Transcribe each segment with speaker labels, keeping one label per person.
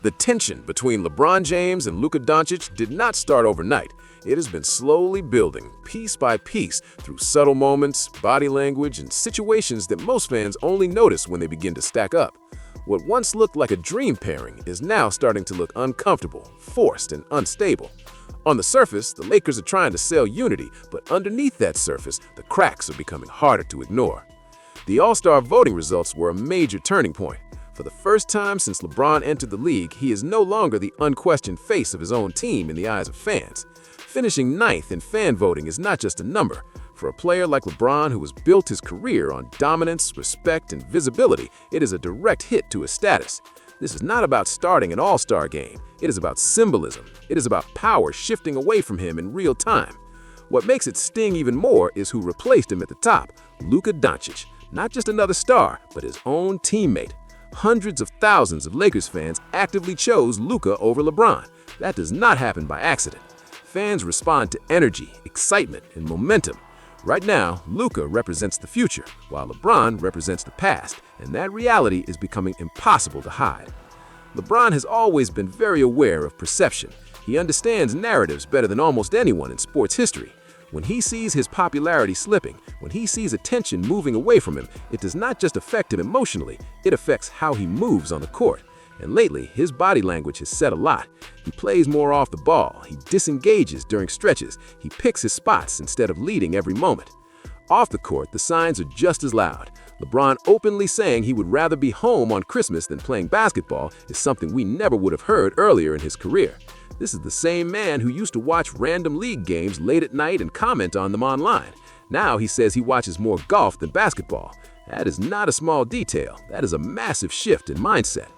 Speaker 1: The tension between LeBron James and Luka Dončić did not start overnight. It has been slowly building, piece by piece, through subtle moments, body language, and situations that most fans only notice when they begin to stack up. What once looked like a dream pairing is now starting to look uncomfortable, forced, and unstable. On the surface, the Lakers are trying to sell unity, but underneath that surface, the cracks are becoming harder to ignore. The All-Star voting results were a major turning point. For the first time since LeBron entered the league, he is no longer the unquestioned face of his own team in the eyes of fans. Finishing ninth in fan voting is not just a number. For a player like LeBron, who has built his career on dominance, respect, and visibility, it is a direct hit to his status. This is not about starting an all-star game. It is about symbolism. It is about power shifting away from him in real time. What makes it sting even more is who replaced him at the top, Luka Dončić. Not just another star, but his own teammate. Hundreds of thousands of Lakers fans actively chose Luka over LeBron. That does not happen by accident. Fans respond to energy, excitement, and momentum. Right now, Luka represents the future, while LeBron represents the past, and that reality is becoming impossible to hide. LeBron has always been very aware of perception. He understands narratives better than almost anyone in sports history. When he sees his popularity slipping, when he sees attention moving away from him, it does not just affect him emotionally, it affects how he moves on the court. And lately, his body language has said a lot. He plays more off the ball, he disengages during stretches, he picks his spots instead of leading every moment. Off the court, the signs are just as loud. LeBron openly saying he would rather be home on Christmas than playing basketball is something we never would have heard earlier in his career. This is the same man who used to watch random league games late at night and comment on them online. Now he says he watches more golf than basketball. That is not a small detail. That is a massive shift in mindset.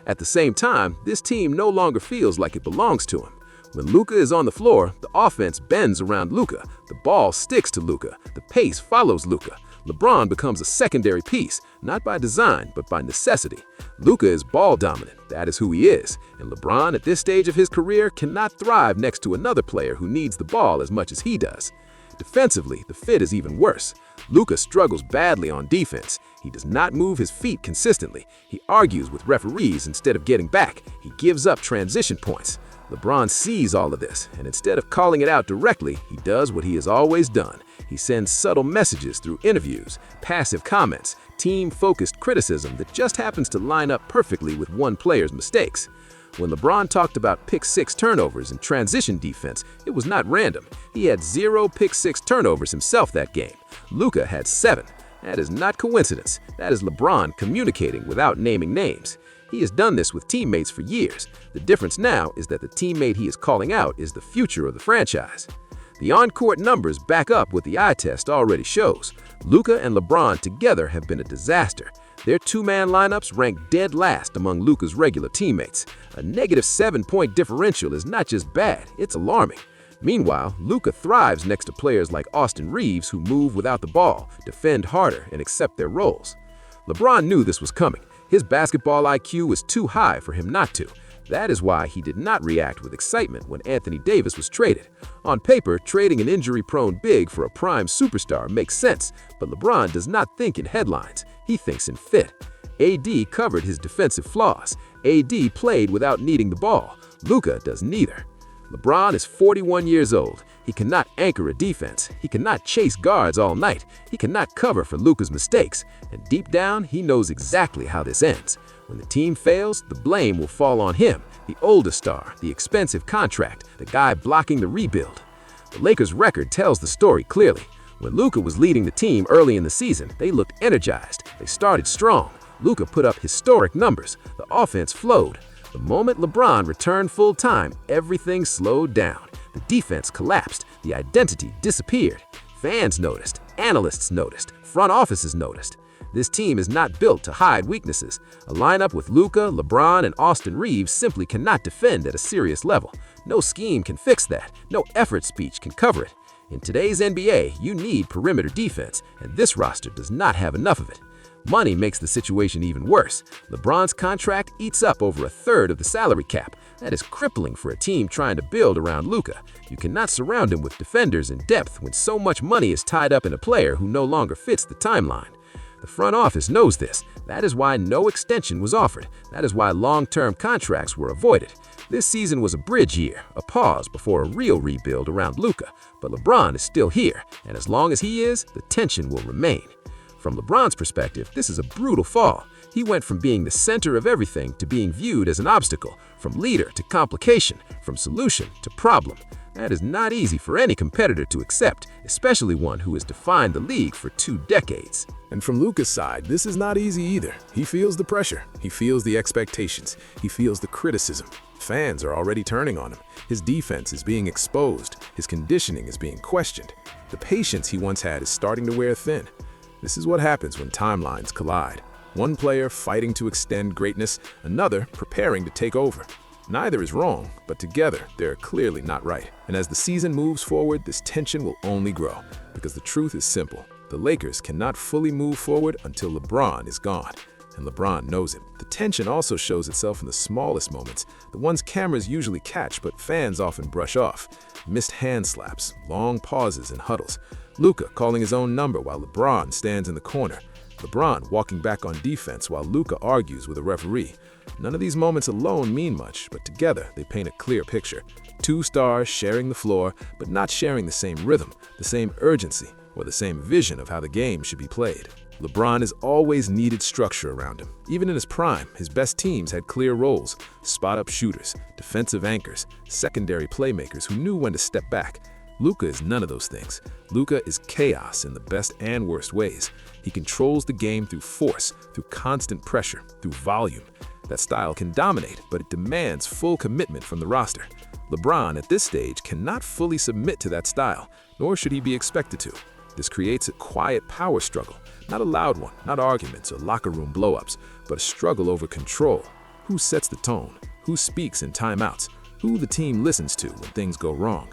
Speaker 1: At the same time, this team no longer feels like it belongs to him. When Luka is on the floor, the offense bends around Luka. The ball sticks to Luka. The pace follows Luka. LeBron becomes a secondary piece, not by design, but by necessity. Luka is ball dominant, that is who he is, and LeBron at this stage of his career cannot thrive next to another player who needs the ball as much as he does. Defensively, the fit is even worse. Luka struggles badly on defense. He does not move his feet consistently. He argues with referees instead of getting back. He gives up transition points. LeBron sees all of this, and instead of calling it out directly, he does what he has always done. He sends subtle messages through interviews, passive comments, team-focused criticism that just happens to line up perfectly with one player's mistakes. When LeBron talked about pick-six turnovers and transition defense, it was not random. He had 0 pick-six turnovers himself that game. Luka had 7. That is not coincidence. That is LeBron communicating without naming names. He has done this with teammates for years. The difference now is that the teammate he is calling out is the future of the franchise. The on-court numbers back up what the eye test already shows. Luka and LeBron together have been a disaster. Their two-man lineups rank dead last among Luka's regular teammates. A negative 7-point differential is not just bad, it's alarming. Meanwhile, Luka thrives next to players like Austin Reeves who move without the ball, defend harder, and accept their roles. LeBron knew this was coming. His basketball IQ was too high for him not to. That is why he did not react with excitement when Anthony Davis was traded. On paper, trading an injury-prone big for a prime superstar makes sense, but LeBron does not think in headlines. He thinks in fit. AD covered his defensive flaws. AD played without needing the ball. Luka does neither. LeBron is 41 years old. He cannot anchor a defense. He cannot chase guards all night. He cannot cover for Luka's mistakes. And deep down, he knows exactly how this ends. When the team fails, the blame will fall on him, the older star, the expensive contract, the guy blocking the rebuild. The Lakers' record tells the story clearly. When Luka was leading the team early in the season, they looked energized. They started strong. Luka put up historic numbers. The offense flowed. The moment LeBron returned full-time, everything slowed down. The defense collapsed. The identity disappeared. Fans noticed. Analysts noticed. Front offices noticed. This team is not built to hide weaknesses. A lineup with Luka, LeBron, and Austin Reeves simply cannot defend at a serious level. No scheme can fix that. No effort speech can cover it. In today's NBA, you need perimeter defense, and this roster does not have enough of it. Money makes the situation even worse. LeBron's contract eats up over a third of the salary cap. That is crippling for a team trying to build around Luka. You cannot surround him with defenders and depth when so much money is tied up in a player who no longer fits the timeline.
Speaker 2: The front office knows this. That is why no extension was offered. That is why long-term contracts were avoided. This season was a bridge year, a pause before a real rebuild around Luka. But LeBron is still here, and as long as he is, the tension will remain. From LeBron's perspective, this is a brutal fall. He went from being the center of everything to being viewed as an obstacle, from leader to complication, from solution to problem. That is not easy for any competitor to accept, especially one who has defined the league for 2 decades.
Speaker 1: And from Luka's side, this is not easy either. He feels the pressure, he feels the expectations, he feels the criticism. Fans are already turning on him. His defense is being exposed, his conditioning is being questioned. The patience he once had is starting to wear thin. This is what happens when timelines collide. One player fighting to extend greatness, another preparing to take over. Neither is wrong, but together they're clearly not right. And as the season moves forward, this tension will only grow. Because the truth is simple. The Lakers cannot fully move forward until LeBron is gone. And LeBron knows it. The tension also shows itself in the smallest moments, the ones cameras usually catch but fans often brush off. Missed hand slaps, long pauses in huddles. Luka calling his own number while LeBron stands in the corner. LeBron walking back on defense while Luka argues with a referee. None of these moments alone mean much, but together they paint a clear picture. 2 stars sharing the floor, but not sharing the same rhythm, the same urgency, or the same vision of how the game should be played. LeBron has always needed structure around him. Even in his prime, his best teams had clear roles: spot-up shooters, defensive anchors, secondary playmakers who knew when to step back. Luka is none of those things. Luka is chaos in the best and worst ways. He controls the game through force, through constant pressure, through volume. That style can dominate, but it demands full commitment from the roster. LeBron, at this stage, cannot fully submit to that style, nor should he be expected to. This creates a quiet power struggle, not a loud one, not arguments or locker room blow-ups, but a struggle over control. Who sets the tone? Who speaks in timeouts? Who the team listens to when things go wrong?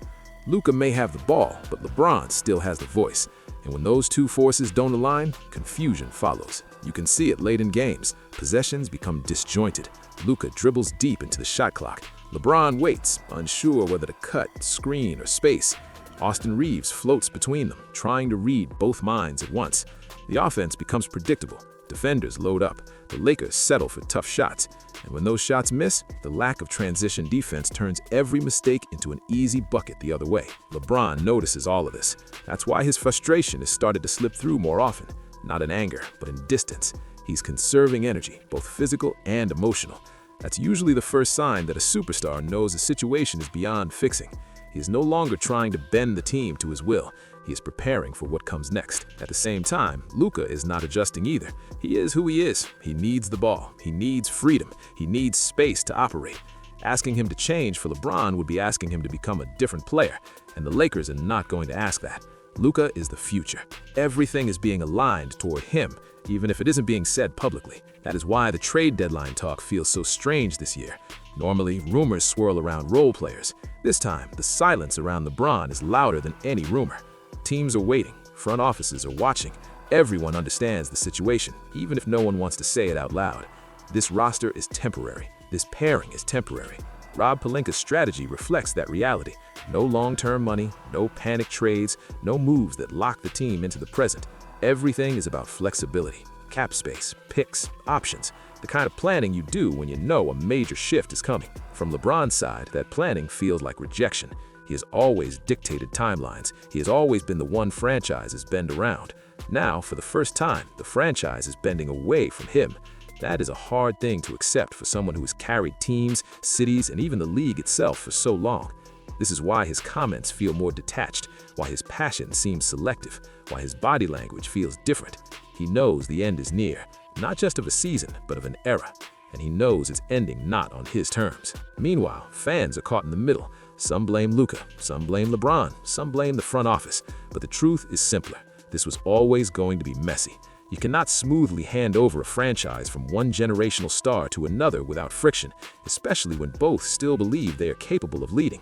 Speaker 1: Luka may have the ball, but LeBron still has the voice. And when those 2 forces don't align, confusion follows. You can see it late in games. Possessions become disjointed. Luka dribbles deep into the shot clock. LeBron waits, unsure whether to cut, screen, or space. Austin Reeves floats between them, trying to read both minds at once. The offense becomes predictable. Defenders load up. The Lakers settle for tough shots. And when those shots miss, the lack of transition defense turns every mistake into an easy bucket the other way. LeBron notices all of this. That's why his frustration has started to slip through more often. Not in anger, but in distance. He's conserving energy, both physical and emotional. That's usually the first sign that a superstar knows a situation is beyond fixing. He is no longer trying to bend the team to his will. He is preparing for what comes next. At the same time, Luka is not adjusting either. He is who he is. He needs the ball. He needs freedom. He needs space to operate. Asking him to change for LeBron would be asking him to become a different player, and the Lakers are not going to ask that. Luka is the future. Everything is being aligned toward him, even if it isn't being said publicly. That is why the trade deadline talk feels so strange this year. Normally, rumors swirl around role players. This time, the silence around LeBron is louder than any rumor. Teams are waiting. Front offices are watching. Everyone understands the situation, even if no one wants to say it out loud. This roster is temporary. This pairing is temporary. Rob Pelinka's strategy reflects that reality. No long-term money, no panic trades, no moves that lock the team into the present. Everything is about flexibility, cap space, picks, options, the kind of planning you do when you know a major shift is coming. From LeBron's side, that planning feels like rejection. He has always dictated timelines. He has always been the one franchises bend around. Now, for the first time, the franchise is bending away from him. That is a hard thing to accept for someone who has carried teams, cities, and even the league itself for so long. This is why his comments feel more detached, why his passion seems selective, why his body language feels different. He knows the end is near, not just of a season, but of an era. And he knows it's ending not on his terms. Meanwhile, fans are caught in the middle. Some blame Luka, some blame LeBron, some blame the front office. But the truth is simpler. This was always going to be messy. You cannot smoothly hand over a franchise from one generational star to another without friction, especially when both still believe they are capable of leading.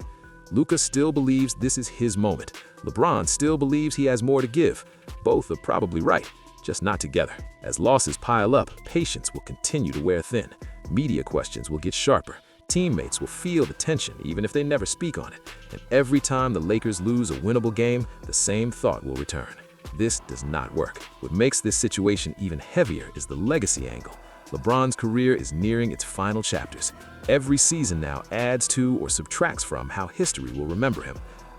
Speaker 1: Luka still believes this is his moment. LeBron still believes he has more to give. Both are probably right, just not together. As losses pile up, patience will continue to wear thin. Media questions will get sharper. Teammates will feel the tension even if they never speak on it. And every time the Lakers lose a winnable game, the same thought will return.
Speaker 2: This does not work. What makes this situation even heavier is the legacy angle. LeBron's career is nearing its final chapters. Every season now adds to or subtracts from how history will remember him.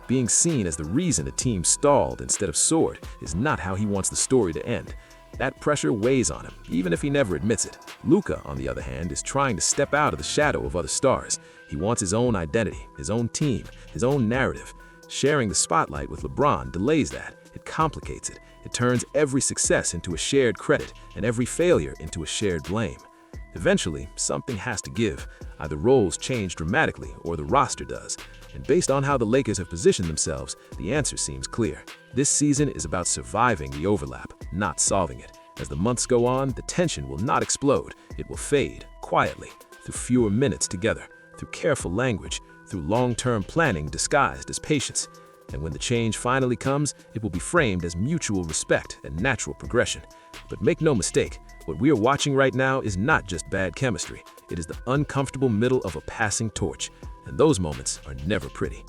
Speaker 2: Being seen as the reason a team stalled instead of soared is not how he wants the story to end. That pressure weighs on him, even if he never admits it. Luka, on the other hand, is trying to step out of the shadow of other stars. He wants his own identity, his own team, his own narrative. Sharing the spotlight with LeBron delays that. It complicates it. It turns every success into a shared credit and every failure into a shared blame. Eventually, something has to give. Either roles change dramatically or the roster does. And based on how the Lakers have positioned themselves, the answer seems clear. This season is about surviving the overlap, not solving it. As the months go on, the tension will not explode. It will fade, quietly, through fewer minutes together, through careful language, through long-term planning disguised as patience. And when the change finally comes, it will be framed as mutual respect and natural progression. But make no mistake, what we are watching right now is not just bad chemistry. It is the uncomfortable middle of a passing torch. And those moments are never pretty.